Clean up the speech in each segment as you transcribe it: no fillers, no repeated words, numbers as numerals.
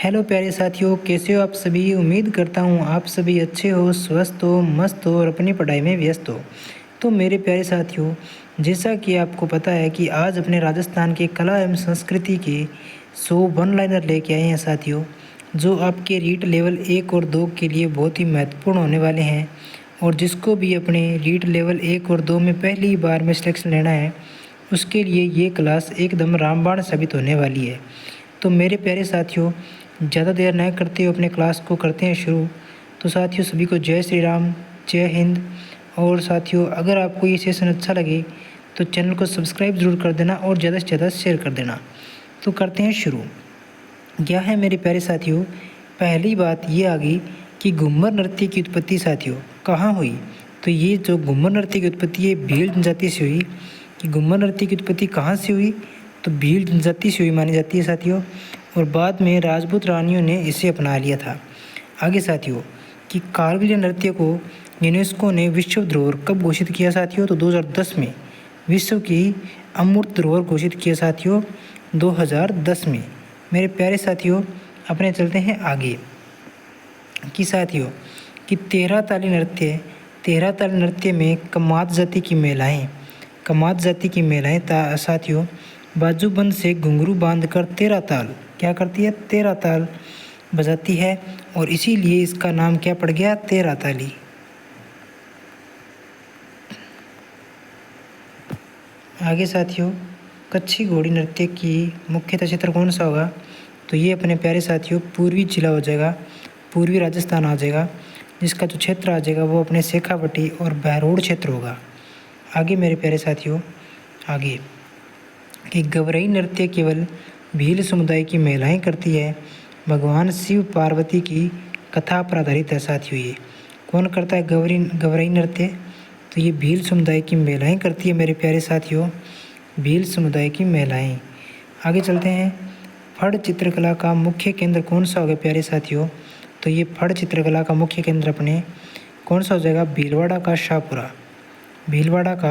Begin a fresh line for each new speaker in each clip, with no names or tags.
Hello प्यारे साथियों, कैसे हो आप सभी। उम्मीद करता हूँ आप सभी अच्छे हो, स्वस्थ हो, मस्त हो और अपनी पढ़ाई में व्यस्त हो। तो मेरे प्यारे साथियों, जैसा कि आपको पता है कि आज अपने राजस्थान के कला एवं संस्कृति के 100 वन लाइनर लेके आए हैं साथियों, जो आपके रीट लेवल 1 और 2 के लिए बहुत ही महत्वपूर्ण होने वाले हैं। और जिसको भी अपने रीट लेवल 1 और 2 में पहली बार में सिलेक्शन लेना है, उसके लिए ये क्लास एकदम रामबाण साबित होने वाली है। तो मेरे प्यारे साथियों, ज़्यादा देर न करते हुए अपने क्लास को करते हैं शुरू। तो साथियों, सभी को जय श्री राम, जय हिंद। और साथियों, अगर आपको ये सेशन अच्छा लगे तो चैनल को सब्सक्राइब ज़रूर कर देना और ज़्यादा से ज़्यादा शेयर कर देना। तो करते हैं शुरू। क्या है मेरे प्यारे साथियों, पहली बात ये आ गई कि घूमर नृत्य की उत्पत्ति साथियों कहाँ हुई। तो ये जो घूमर नृत्य की उत्पत्ति है भील जनजाति से हुई। कि घूमर नृत्य की उत्पत्ति कहाँ से हुई, तो भील जनजाति से हुई मानी जाती है साथियों। और बाद में राजपूत रानियों ने इसे अपना लिया था। आगे साथियों, कि कारगिल नृत्य को यूनेस्को ने विश्व धरोहर कब घोषित किया साथियों, तो 2010 में विश्व की अमूर्त धरोहर घोषित किया साथियों 2010 में। मेरे प्यारे साथियों, अपने चलते हैं आगे। कि साथियों, कि तेरह ताली नृत्य में कमात जाति की महिलाएं साथियों बाजूबंद से घुंघरू बांधकर 13 ताल क्या करती है, 13 ताल बजाती है। और इसीलिए इसका नाम क्या पड़ गया, 13 ताली। आगे साथियों, कच्छी घोड़ी नृत्य की मुख्यतः क्षेत्र कौन सा होगा, तो ये अपने प्यारे साथियों पूर्वी जिला हो जाएगा, पूर्वी राजस्थान आ जाएगा। जिसका जो क्षेत्र आ जाएगा वो अपने शेखावटी और बहरोड क्षेत्र होगा। आगे मेरे प्यारे साथियों, आगे कि गवरई नृत्य केवल भील समुदाय की महिलाएं करती है। भगवान शिव पार्वती की कथा पर आधारित है साथियों। ये कौन करता है गवरई नृत्य, तो ये भील समुदाय की महिलाएं करती है मेरे प्यारे साथियों, भील समुदाय की महिलाएं। आगे चलते हैं। फड़ चित्रकला का मुख्य केंद्र कौन सा होगा प्यारे साथियों, तो ये फड़ चित्रकला का मुख्य केंद्र अपने कौन सा हो जाएगा, भीलवाड़ा का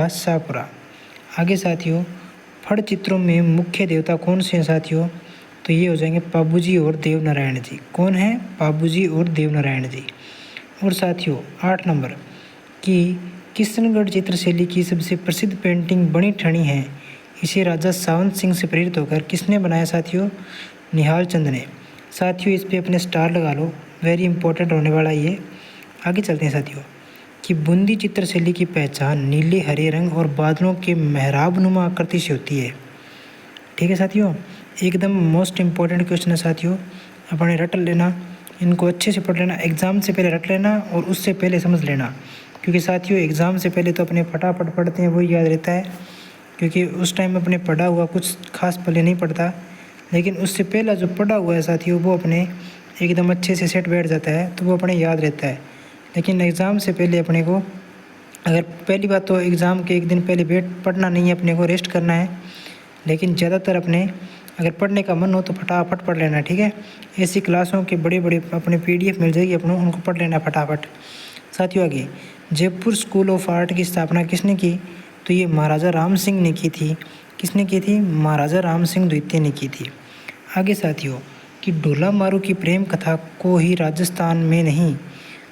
शाहपुरा। आगे साथियों, फड़ चित्रों में मुख्य देवता कौन से हैं साथियों, तो ये हो जाएंगे पाबूजी और देवनारायण जी। कौन है, पाबूजी और देवनारायण जी। और साथियों 8 नंबर कि किशनगढ़ चित्रशैली की सबसे प्रसिद्ध पेंटिंग बनी ठनी है। इसे राजा सावंत सिंह से प्रेरित होकर किसने बनाया साथियों, निहाल चंद ने। साथियों इस पे अपने स्टार लगा लो, वेरी इंपॉर्टेंट होने वाला ये। आगे चलते हैं साथियों, कि बूंदी चित्रशैली की पहचान नीले हरे रंग और बादलों के मेहराब नुमा आकृति से होती है। ठीक है साथियों, एकदम मोस्ट इम्पॉर्टेंट क्वेश्चन है साथियों, अपने रट लेना, इनको अच्छे से पढ़ लेना, एग्ज़ाम से पहले रट लेना और उससे पहले समझ लेना। क्योंकि साथियों एग्ज़ाम से पहले तो अपने फटाफट पढ़ते हैं, वही याद रहता है, क्योंकि उस टाइम अपने पढ़ा हुआ कुछ खास पहले नहीं पढ़ता। लेकिन उससे पहला जो पढ़ा हुआ है साथियों वो अपने एकदम अच्छे से सेट बैठ जाता है, तो वो अपने याद रहता है। लेकिन एग्ज़ाम से पहले अपने को, अगर पहली बात तो एग्ज़ाम के एक दिन पहले बैठ पढ़ना नहीं है, अपने को रेस्ट करना है। लेकिन ज़्यादातर अपने अगर पढ़ने का मन हो तो फटाफट पढ़ लेना। ठीक है, ऐसी क्लासों के बड़े अपने PDF मिल जाएगी अपनों, उनको पढ़ लेना फटाफट। साथियों आगे, जयपुर स्कूल ऑफ आर्ट की स्थापना किसने की, तो ये महाराजा राम सिंह ने की थी। किसने की थी, महाराजा राम सिंह द्वितीय ने की थी। आगे साथियों, कि ढोला मारू की प्रेम कथा को ही राजस्थान में नहीं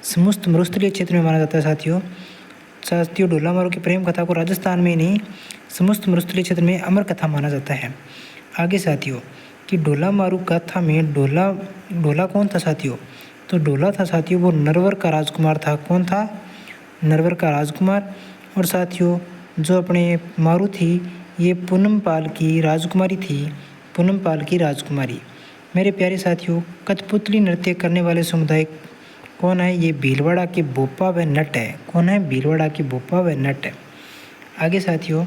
समस्त मरुस्थलीय क्षेत्र में माना जाता है साथियों ढोला मारू की प्रेम कथा को राजस्थान में नहीं समस्त मरुस्थलीय क्षेत्र में अमर कथा माना जाता है। आगे साथियों, कि ढोला मारू कथा में ढोला कौन था साथियों, तो ढोला था साथियों वो नरवर का राजकुमार था। कौन था, नरवर का राजकुमार। और साथियों जो अपने मारू थी ये पूनमपाल की राजकुमारी थी, पूनमपाल की राजकुमारी। मेरे प्यारे साथियों, कठपुतली नृत्य करने वाले समुदाय कौन है, ये भीलवाड़ा के बोपा व नट है। कौन है, भीलवाड़ा की बोपा व नट है। आगे साथियों,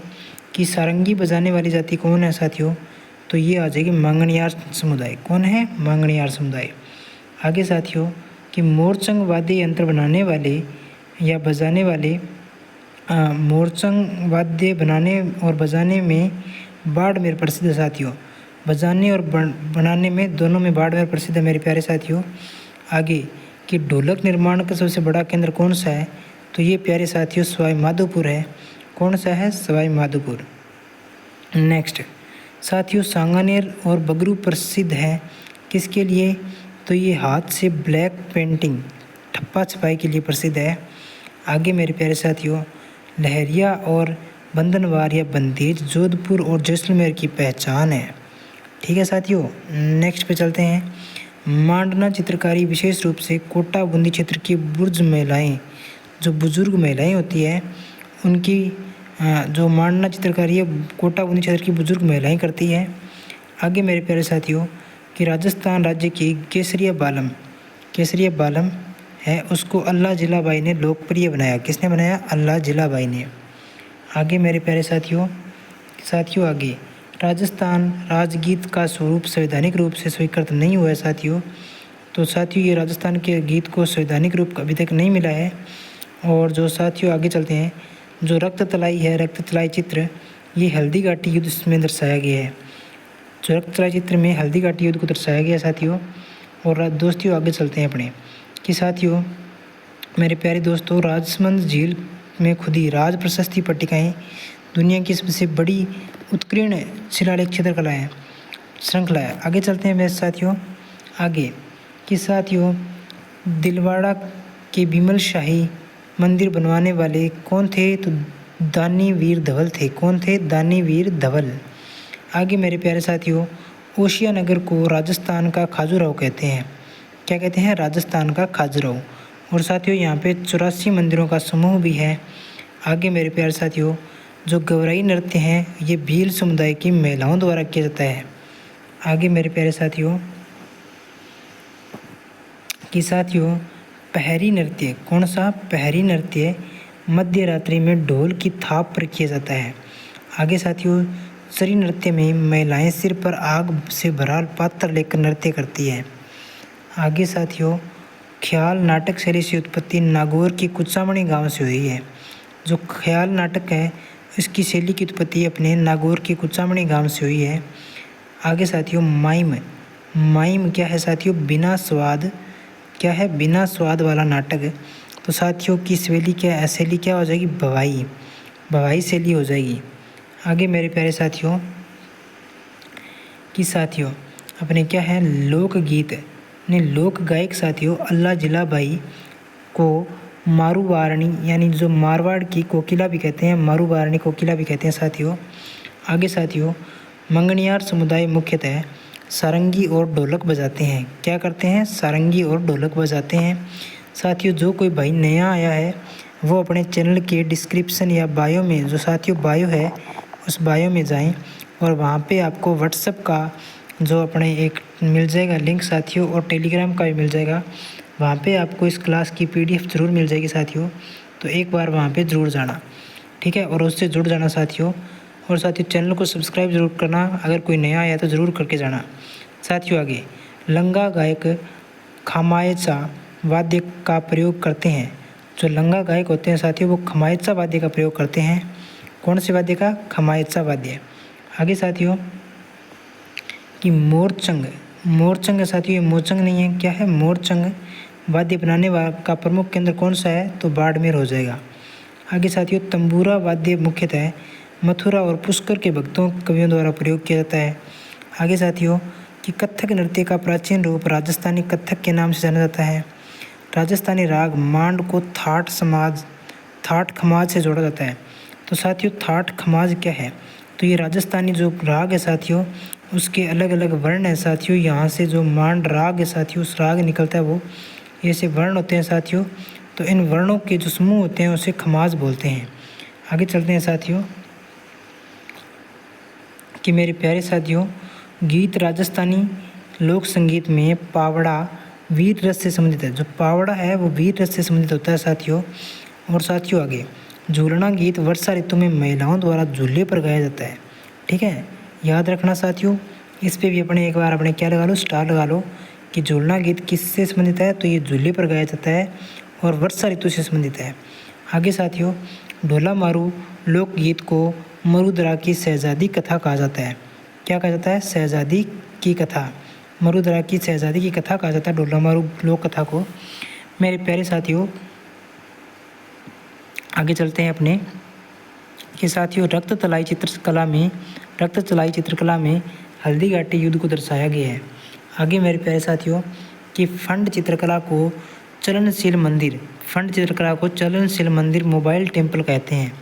कि सारंगी बजाने वाली जाति कौन है साथियों, तो ये आ जाएगी मांगणियार समुदाय। कौन है, मांगणियार समुदाय। आगे साथियों, कि मोरचंग वाद्य यंत्र बनाने वाले या बजाने वाले मोरचंग वाद्य बनाने और बजाने में बाड़मेर प्रसिद्ध है साथियों। बजाने और बनाने में दोनों में बाड़मेर प्रसिद्ध है मेरे प्यारे साथियों। आगे, कि ढोलक निर्माण का सबसे बड़ा केंद्र कौन सा है, तो ये प्यारे साथियों सवाई माधोपुर है। कौन सा है, सवाई माधोपुर। नेक्स्ट साथियों, सांगानेर और बगरू प्रसिद्ध है किसके लिए? तो ये हाथ से ब्लैक पेंटिंग ठप्पा छपाई के लिए प्रसिद्ध है। आगे मेरे प्यारे साथियों, लहरिया और बंधनवार या बंदेज जोधपुर और जैसलमेर की पहचान है। ठीक है साथियों, नेक्स्ट पे चलते हैं। मांडना चित्रकारी विशेष रूप से कोटा बूंदी क्षेत्र की बुर्ज महिलाएं, जो बुजुर्ग महिलाएं होती है उनकी जो मांडना चित्रकारी है कोटा बूंदी क्षेत्र की बुजुर्ग महिलाएं करती है। आगे मेरे प्यारे साथियों, कि राजस्थान राज्य की केसरिया बालम है, उसको अल्लाह जिलाबाई ने लोकप्रिय बनाया। किसने बनाया? अल्लाह जिलाबाई ने। आगे मेरे प्यारे साथियों आगे, राजस्थान राजगीत का स्वरूप संवैधानिक रूप से स्वीकृत नहीं हुआ है साथियों। तो साथियों, ये राजस्थान के गीत को संवैधानिक रूप अभी तक नहीं मिला है। और जो साथियों आगे चलते हैं, जो रक्त तलाई चित्र, ये हल्दी घाटी युद्ध में दर्शाया गया है। जो रक्त तलाई चित्र में हल्दी घाटी युद्ध को दर्शाया गया है साथियों। और दोस्तों आगे चलते हैं अपने, कि साथियों मेरे प्यारे दोस्तों, राजसमंद झील में खुदी राज प्रशस्ति पट्टिकाएँ दुनिया की सबसे बड़ी उत्कीर्ण शिलालेख श्रृंखला है। आगे चलते हैं वैसे साथियों आगे, कि साथियों दिलवाड़ा के बिमल शाही मंदिर बनवाने वाले कौन थे? तो दानी वीर धवल थे। कौन थे? दानी वीर धवल। आगे मेरे प्यारे साथियों, ओशिया नगर को राजस्थान का खाजुराहो कहते हैं। क्या कहते हैं? राजस्थान का खाजुराहो। और साथियों यहाँ पे 84 मंदिरों का समूह भी है। आगे मेरे प्यारे साथियों, जो गवराई नृत्य हैं ये भील समुदाय की महिलाओं द्वारा किया जाता है। आगे मेरे प्यारे साथियों, कि साथियों पहरी नृत्य, कौन सा? पहरी नृत्य मध्य रात्रि में ढोल की थाप पर किया जाता है। आगे साथियों, सरी नृत्य में महिलाएं सिर पर आग से भरा पात्र लेकर नृत्य करती है। आगे साथियों, ख्याल नाटक शैली की उत्पत्ति नागौर की कुचामणी गांव से हुई है। जो ख्याल नाटक है इसकी शैली की उत्पत्ति अपने नागौर के कुचामणी गांव से हुई है। आगे साथियों, माइम क्या है साथियों? बिना स्वाद। क्या है? बिना स्वाद वाला नाटक। तो साथियों की शैली क्या हो जाएगी? भवाई शैली हो जाएगी। आगे मेरे प्यारे साथियों, कि साथियों अपने क्या है? लोकगीत ने लोक गायक साथियों अल्लाह जिलाबाई को मारूवारणी, यानी जो मारवाड़ की कोकिला भी कहते हैं, मारूवारणी कोकिला भी कहते हैं साथियों। आगे साथियों, मंगनियार समुदाय मुख्यतः सारंगी और ढोलक बजाते हैं। क्या करते हैं? सारंगी और ढोलक बजाते हैं। साथियों जो कोई भाई नया आया है वो अपने चैनल के डिस्क्रिप्शन या बायो में, जो साथियों बायो है उस बायो में जाएं और वहाँ पे आपको व्हाट्सएप का जो अपने एक मिल जाएगा लिंक साथियों, और टेलीग्राम का भी मिल जाएगा। वहाँ पे आपको इस क्लास की PDF ज़रूर मिल जाएगी साथियों। तो एक बार वहाँ पे ज़रूर जाना, ठीक है, और उससे जुड़ जाना साथियों। और साथियों चैनल को सब्सक्राइब ज़रूर करना, अगर कोई नया आया तो ज़रूर करके जाना साथियों। आगे, लंगा गायक खमायचा वाद्य का प्रयोग करते हैं। जो लंगा गायक होते हैं साथियों वो खमायचा वाद्य का प्रयोग करते हैं। कौन से वाद्य का? खमायचा वाद्य। आगे साथियों, कि मोरचंग है साथियों, ये मोरचंग नहीं है। क्या है? मोरचंग वाद्य बनाने का प्रमुख केंद्र कौन सा है? तो बाड़मेर हो जाएगा। आगे साथियों, तंबूरा वाद्य मुख्यतः मथुरा और पुष्कर के भक्तों कवियों द्वारा प्रयोग किया जाता है। आगे साथियों, कि कथक नृत्य का प्राचीन रूप राजस्थानी कथक के नाम से जाना जाता है। राजस्थानी राग मांड को थाट खमाज से जोड़ा जाता है। तो साथियों थाट खमाज क्या है? तो ये राजस्थानी जो राग है साथियों उसके अलग अलग वर्ण है साथियों। यहाँ से जो मांड राग है साथियों उस राग निकलता है, वो ऐसे वर्ण होते हैं साथियों। तो इन वर्णों के जो समूह होते हैं उसे खमाज बोलते हैं। आगे चलते हैं साथियों, कि मेरे प्यारे साथियों गीत राजस्थानी लोक संगीत में पावड़ा वीर रस से संबंधित है। जो पावड़ा है वो वीर रस से संबंधित होता है साथियों। और साथियों आगे, झूलना गीत वर्षा ऋतु में महिलाओं द्वारा झूले पर गाया जाता है। ठीक है, याद रखना साथियों, इस पे भी अपने एक बार अपने क्या लगा लो, स्टार लगा लो कि झूलना गीत किससे संबंधित है? तो ये झूले पर गाया जाता है और वर्षा ऋतु से संबंधित है। आगे साथियों, ढोला मारू लोकगीत को मरुदरा की शहजादी कथा कहा जाता है। क्या कहा जाता है? शहजादी की कथा, मरुदरा की शहजादी की कथा कहा जाता है ढोला मारू लोक कथा को। मेरे प्यारे साथियों आगे चलते हैं अपने कि साथियों रक्त तलाई चित्रकला में हल्दी घाटी युद्ध को दर्शाया गया है। आगे मेरे प्यारे साथियों कि फंड चित्रकला को चलनशील मंदिर मोबाइल टेम्पल कहते हैं।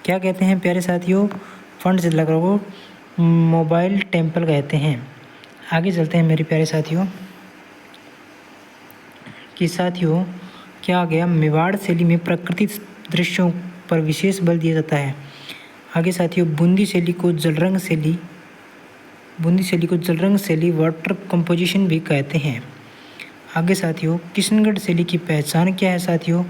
क्या कहते हैं प्यारे साथियों? फंड चित्रकला को मोबाइल टेम्पल कहते हैं। आगे चलते हैं मेरे प्यारे साथियों कि साथियों क्या आ गया, मेवाड़ शैली में प्राकृतिक दृश्यों पर विशेष बल दिया जाता है। आगे साथियों बूंदी शैली को जलरंग शैली वाटर कंपोजिशन भी कहते हैं। आगे साथियों किशनगढ़ शैली की पहचान क्या है साथियों?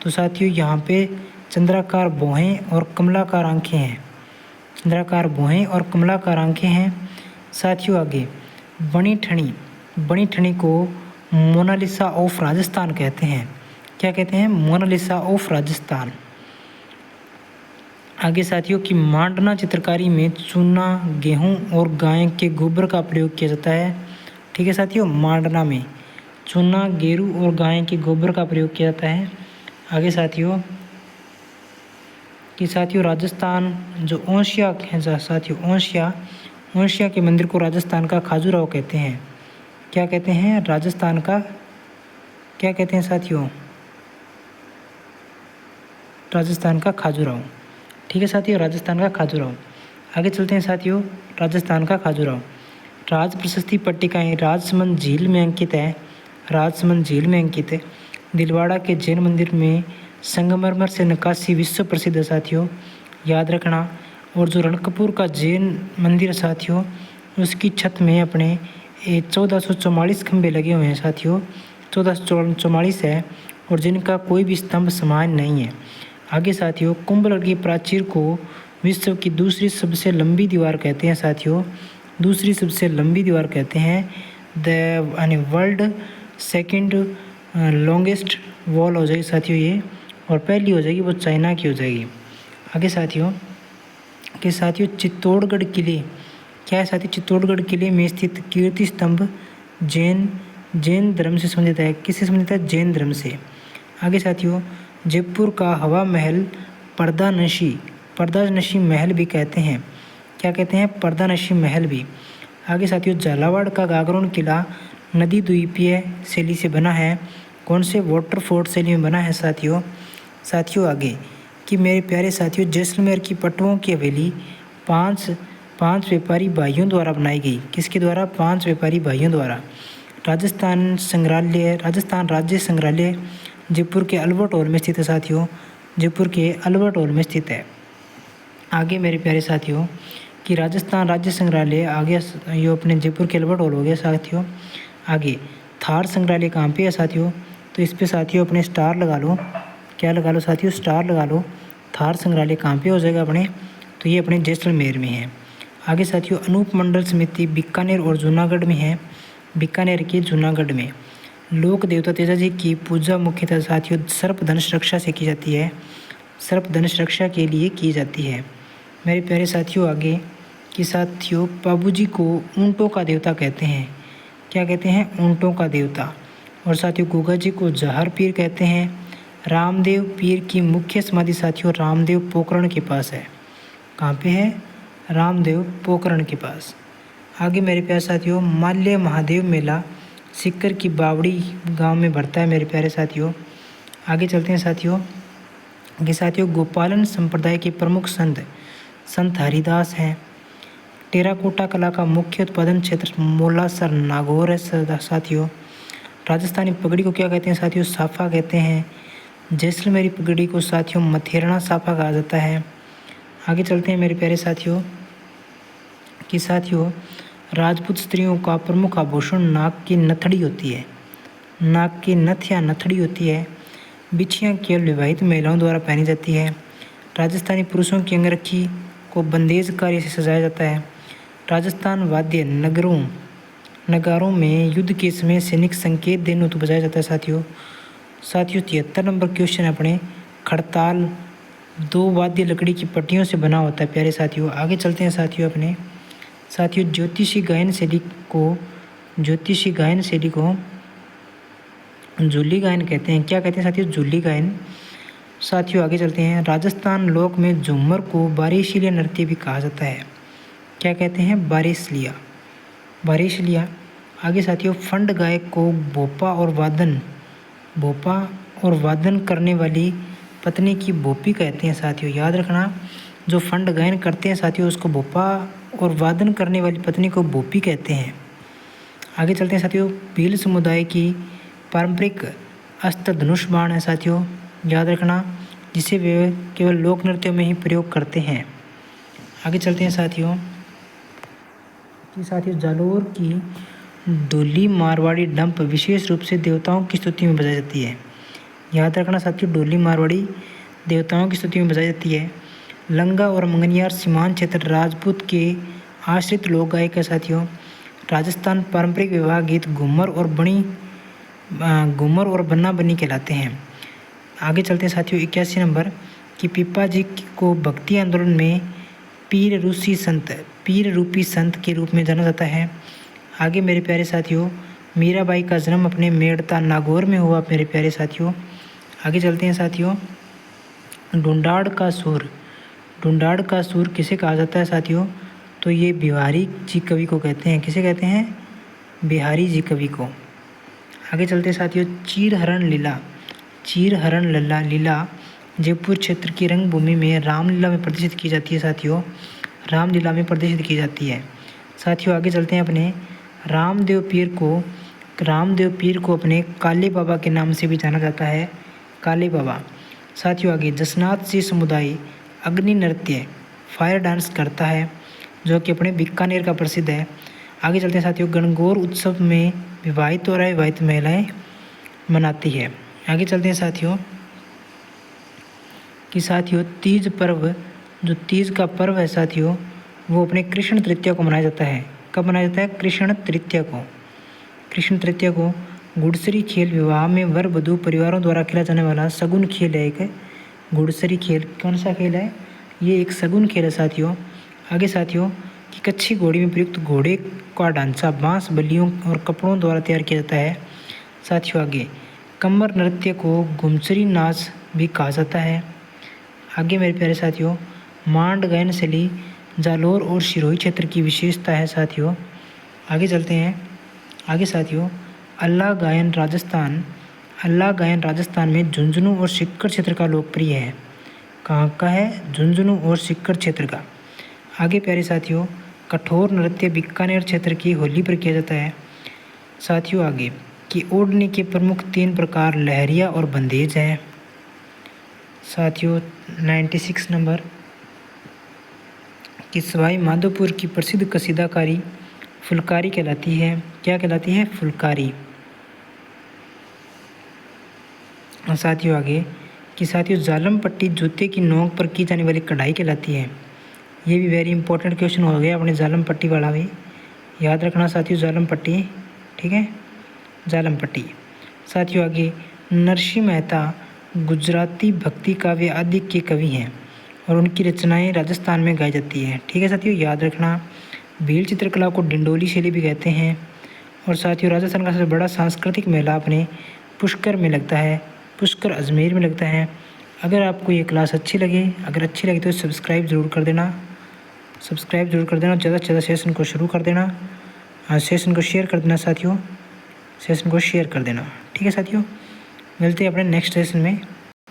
तो साथियों यहाँ पे चंद्राकार भौहें और कमलाकार आंखें हैं। साथियों आगे बनी ठनी को मोनालिसा ऑफ राजस्थान कहते हैं। क्या कहते हैं? Mona Lisa of Rajasthan. आगे साथियों कि मांडना चित्रकारी में चूना, गेहूं और गाय के गोबर का प्रयोग किया जाता है। ठीक है साथियों, मांडना में चूना, गेरू और गाय के गोबर का प्रयोग किया जाता है। आगे साथियों कि साथियों राजस्थान जो ओंशिया है साथियों, ओंशिया के मंदिर को राजस्थान का खाजूराहो कहते हैं। क्या कहते हैं? राजस्थान का क्या कहते हैं साथियों? राजस्थान का खाजूराहो। ठीक है साथियों, राजस्थान का खाजूराहो। आगे चलते हैं साथियों, राजस्थान का खाजूराहो। राज प्रशस्ति पट्टिकाएँ राजसमंद झील में अंकित है। दिलवाड़ा के जैन मंदिर में संगमरमर से नक्काशी विश्व प्रसिद्ध है साथियों, याद रखना। और जो रणकपुर का जैन मंदिर साथियों, उसकी छत में अपने 1444 खंभे लगे हुए हैं साथियों, 1444 है और जिनका कोई भी स्तंभ समान नहीं है। आगे साथियों कुंभलगढ़ की प्राचीर को विश्व की दूसरी सबसे लंबी दीवार कहते हैं साथियों, दूसरी सबसे लंबी दीवार कहते हैं। वर्ल्ड सेकंड लॉन्गेस्ट वॉल हो जाएगी साथियों ये, और पहली हो जाएगी वो चाइना की हो जाएगी। आगे साथियों कि साथियों चित्तौड़गढ़ किले क्या है साथियों? चित्तौड़गढ़ किले में स्थित कीर्ति स्तंभ जैन धर्म से संबंधित है। किससे संबंधित है? जैन धर्म से। आगे साथियों जयपुर का हवा महल पर्दानशी महल भी कहते हैं। क्या कहते हैं? पर्दानशी महल भी। आगे साथियों झालावाड़ का गागरोन किला नदी द्वीपीय शैली से बना है। कौन से? वाटरफोर्ट शैली में बना है साथियों आगे कि मेरे प्यारे साथियों जैसलमेर की पटुओं की हवेली पांच व्यापारी भाइयों द्वारा बनाई गई। किसके द्वारा? 5 व्यापारी भाइयों द्वारा। राजस्थान राज्य संग्रहालय जयपुर के अल्बर्ट हॉल में स्थित है साथियों, जयपुर के अल्बर्ट हॉल में स्थित है। आगे मेरे प्यारे साथियों कि राजस्थान राज्य संग्रहालय आगे ये अपने जयपुर के अल्बर्ट हॉल हो गया साथियों। आगे थार संग्रहालय कहाँ पे है साथियों? तो इस पे साथियों अपने स्टार लगा लो। क्या लगा लो साथियों? स्टार लगा लो। थार संग्रहालय कहाँ पे हो जाएगा अपने? तो ये अपने जैसलमेर में है। आगे साथियों अनूप मंडल समिति बीकानेर और जूनागढ़ में है। बीकानेर के जूनागढ़ में लोक देवता तेजा जी की पूजा मुख्यतः साथियों सर्पधनुष रक्षा से की जाती है, सर्पधनुष रक्षा के लिए की जाती है। मेरे प्यारे साथियों आगे कि साथियों पाबूजी को ऊँटों का देवता कहते हैं। क्या कहते हैं? ऊँटों का देवता। और साथियों गोगा जी को जहर पीर कहते हैं। रामदेव पीर की मुख्य समाधि साथियों रामदेव पोखरण के पास है। कहाँ पे है? रामदेव पोखरण के पास। आगे मेरे प्यारे साथियों माल्य महादेव मेला सिक्कर की बावड़ी गांव में भरता है मेरे प्यारे साथियों। आगे चलते हैं साथियों कि साथियों गोपालन संप्रदाय के प्रमुख संत हरिदास हैं। टेराकोटा कला का मुख्य उत्पादन क्षेत्र मोलासर नागौर है साथियों। राजस्थानी पगड़ी को क्या कहते हैं साथियों? साफा कहते हैं। जैसलमेरी पगड़ी को साथियों मथेरना साफा कहा जाता है। आगे चलते हैं मेरे प्यारे साथियों कि साथियों राजपूत स्त्रियों का प्रमुख आभूषण नाक की नथड़ी होती है। नाक की नथ या नथड़ी होती है। बिछियाँ केवल विवाहित महिलाओं द्वारा पहनी जाती है। राजस्थानी पुरुषों की अंगरखी को बंदेज कार्य से सजाया जाता है। राजस्थान वाद्य नगारों में युद्ध के समय सैनिक संकेत देने तो बजाया जाता है साथियों। 73 नंबर क्वेश्चन अपने खड़ताल 2 वाद्य लकड़ी की पट्टियों से बना होता है प्यारे साथियों। आगे चलते हैं साथियों अपने ज्योतिषी गायन शैली को झूली गायन कहते हैं। क्या कहते हैं साथियों? झूली गायन। साथियों आगे चलते हैं राजस्थान लोक में झूमर को बारिशलिया नृत्य भी कहा जाता है। क्या कहते हैं? बारिशलिया। आगे साथियों, फंड गायक को भोपा और वादन करने वाली पत्नी की भोपी कहते हैं साथियों, याद रखना। जो फंड गायन करते हैं साथियों उसको भोपा और वादन करने वाली पत्नी को भोपी कहते हैं। आगे चलते हैं साथियों, भील समुदाय की पारंपरिक अस्त्र धनुष बाण है साथियों, याद रखना, जिसे वे केवल लोक नृत्यों में ही प्रयोग करते हैं। आगे चलते हैं साथियों जालोर की डोली मारवाड़ी डंप विशेष रूप से देवताओं की स्तुति में बजाई जाती है। याद रखना साथियों, डोली मारवाड़ी देवताओं की स्तुति में बजाई जाती है। लंगा और मंगनियार सीमांत क्षेत्र राजपूत के आश्रित लोक गायक है साथियों। राजस्थान पारंपरिक विवाह गीत घूमर और बन्ना बन्नी कहलाते हैं। आगे चलते हैं साथियों 81 नंबर कि पीपा जी को भक्ति आंदोलन में पीर रूपी संत के रूप में जाना जाता है। आगे मेरे प्यारे साथियों, मीराबाई का जन्म अपने मेड़ता नागौर में हुआ मेरे प्यारे साथियों। आगे चलते हैं साथियों, ढूंढाड़ का सूर किसे कहा जाता है साथियों? तो ये बिहारी जी कवि को कहते हैं। किसे कहते हैं? बिहारी जी कवि को। आगे चलते हैं साथियों, चीर हरण लीला जयपुर क्षेत्र की रंगभूमि में रामलीला में प्रदर्शित की जाती है साथियों, रामलीला में प्रदर्शित की जाती है साथियों। आगे चलते हैं अपने रामदेव पीर को अपने काले बाबा के नाम से भी जाना जाता है, काले बाबा साथियों। आगे जसनाथ जी समुदाय अग्नि नृत्य फायर डांस करता है, जो कि अपने बीकानेर का प्रसिद्ध है। आगे चलते हैं साथियों, गणगौर उत्सव में विवाहित और अविवाहित महिलाएं मनाती है। आगे चलते हैं साथियों तीज पर्व, जो तीज का पर्व है साथियों, वो अपने कृष्ण तृतीया को मनाया जाता है। कब मनाया जाता है? कृष्ण तृतीया को गुड़सरी खेल विवाह में वर वधू परिवारों द्वारा खेला जाने वाला सगुन खेल है। एक गुड़सरी खेल कौन सा खेल है? ये एक सगुन खेल है साथियों। आगे साथियों कि कच्छी घोड़ी में प्रयुक्त घोड़े का ढांचा बांस बल्लियों और कपड़ों द्वारा तैयार किया जाता है साथियों। आगे कमर नृत्य को घुमसरी नाच भी कहा जाता है। आगे मेरे प्यारे साथियों, मांड गायन शैली जालोर और सिरोही क्षेत्र की विशेषता है साथियों। आगे चलते हैं। आगे साथियों, अल्लाह गायन राजस्थान में झुंझुनू और सिक्कर क्षेत्र का लोकप्रिय है। कहाँ का है? झुंझुनू और सिक्कर क्षेत्र का। आगे प्यारे साथियों, कठोर नृत्य बीकानेर क्षेत्र की होली पर किया जाता है साथियों। आगे कि ओढ़नी के प्रमुख 3 प्रकार लहरिया और बंदेज हैं साथियों। 96 नंबर कि सवाई माधोपुर की प्रसिद्ध कसीदाकारी फुलकारी कहलाती है। क्या कहलाती है? फुलकारी साथियों। आगे कि साथियों जालम पट्टी जूते की नोक पर की जाने वाली कढ़ाई कहलाती है। ये भी वेरी इंपॉर्टेंट क्वेश्चन हो गया अपने जालम पट्टी वाला भी, याद रखना साथियों, जालम पट्टी, ठीक है, जालम पट्टी साथियों। आगे नरसिंह मेहता गुजराती भक्ति काव्य आदि के कवि हैं और उनकी रचनाएं राजस्थान में गाई जाती हैं, ठीक है साथियों, याद रखना। भील चित्रकला को डिंडोली शैली भी कहते हैं। और साथियों राजस्थान का सबसे बड़ा सांस्कृतिक मेला अपने पुष्कर में लगता है, पुष्कर अजमेर में लगता है। अगर आपको ये क्लास अच्छी लगे तो सब्सक्राइब जरूर कर देना, ज़्यादा से ज़्यादा सेशन को शुरू कर देना, सेशन को शेयर कर देना साथियों, सेशन को शेयर कर देना, ठीक है साथियों। मिलते हैं अपने नेक्स्ट सेशन में।